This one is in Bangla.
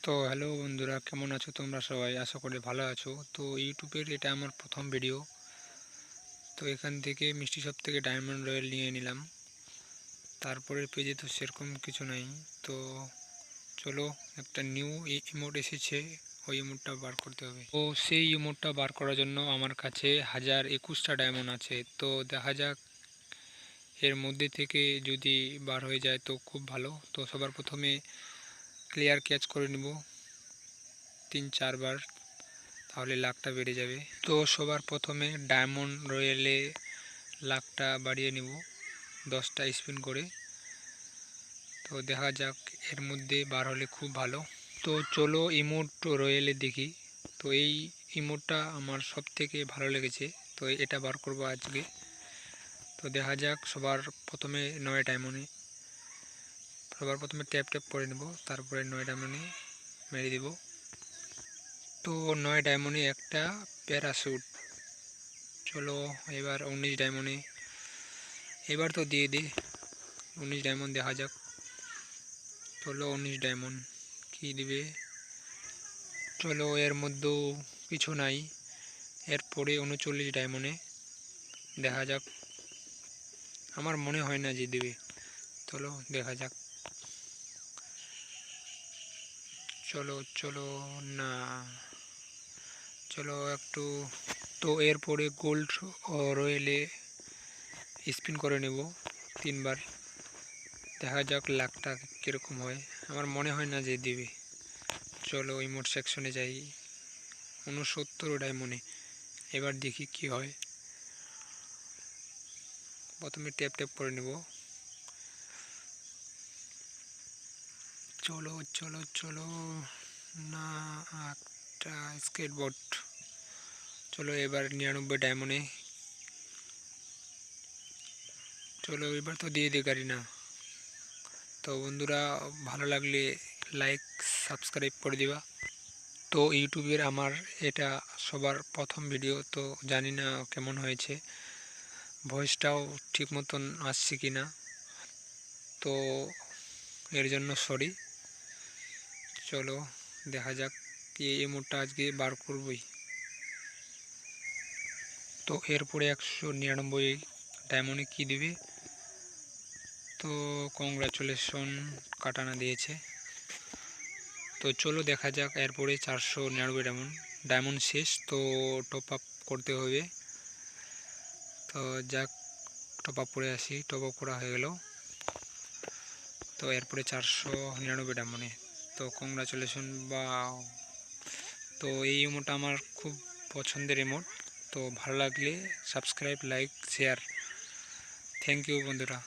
তো হ্যালো বন্ধুরা, কেমন আছো তোমরা সবাই? আশা করি ভালো আছো। তো ইউটিউবের এটা আমার প্রথম ভিডিও। তো এখান থেকে মিষ্টি শপ থেকে ডায়মন্ড রয়্যাল নিয়ে নিলাম। তারপরের পেজে তো সেরকম কিছু নাই। তো চলো, একটা নিউ ইমোট এসেছে, ওই ইমোটটা বার করতে হবে। তো সেই ইমোটটা বার করার জন্য আমার কাছে 1021টা ডায়মন্ড আছে। তো দেখা যাক এর মধ্যে থেকে যদি বার হয়ে যায় তো খুব ভালো। তো সবার প্রথমে ক্লিয়ার ক্যাচ করে নেব 3-4 বার, তাহলে লাখটা বেড়ে যাবে। তো সবার প্রথমে ডায়মন্ড রয়্যালে লাখটা বাড়িয়ে নিব 10টা স্পিন করে। তো দেখা যাক এর মধ্যে বার হলে খুব ভালো। তো চলো ইমোট রয়্যালে দেখি। তো এই ইমোটটা আমার সব থেকে ভালো লেগেছে, তো এটা বার করব আজকে। তো দেখা যাক, সবার প্রথমে 9 ডায়মন্ডে, সবার প্রথমে ট্যাপ ট্যাপ করে নেব, তারপরে 9 ডায়মন্ডে মেরে দেব। তো 9 ডায়মন্ডে একটা প্যারাশুট। চলো এবার 19 ডায়মন্ডে, এবার তো দিয়ে দে 19 ডায়মন্ড, দেখা যাক। চলো 19 ডায়মন্ড কি দিবে। চলো এর মধ্যেও কিছু নাই। এরপরে 39 ডায়মন্ডে, দেখা যাক। আমার মনে হয় না যে দেবে, চলো দেখা যাক। চলো চলো, না, চলো একটু। তো এরপরে গোল্ড রয়েলে স্পিন করে নেব 3 বার, দেখা যাক লাখটা কীরকম হয়। আমার মনে হয় না যে দিবে। চলো ইমোট সেকশনে যাই, 69 ডায়মন্ডে, এবার দেখি কি হয়। প্রথমে ট্যাপ ট্যাপ করে নেব। চলো চলো চলো, না, একটা স্কেটবোর্ড। চলো এবার 99 ডায়মন্ডে, চলো এবার তো দিয়ে দে গাড়ি, না। তো বন্ধুরা, ভালো লাগলে লাইক সাবস্ক্রাইব করে দিবা। তো ইউটিউবের আমার এটা সবার প্রথম ভিডিও, তো জানি না কেমন হয়েছে, ভয়েসটাও ঠিক মতন আসছে কি না, তো এর জন্য সরি। চলো দেখা যাক, এই ইমোটটা আজকে বার করবই। তো এরপরে 199 ডায়মন্ডে কি দিবে। তো কংগ্রাচুলেশন, কাটানা দিয়েছে। তো চলো দেখা যাক, এরপরে 499 ডায়মন্ড, ডায়মন্ড শেষ, তো টপ আপ করতে হবে। তো যাক, টপ আপ করে আসি, টপ আপ করা হয়ে গেল। তো এরপরে 499 ডায়মন্ডে, তো কংগ্রাচুলেশন, বা। তো এই ইমোটটা আমার খুব পছন্দের ইমোট। তো ভালো লাগলে subscribe, like, share. Thank you বন্ধুরা।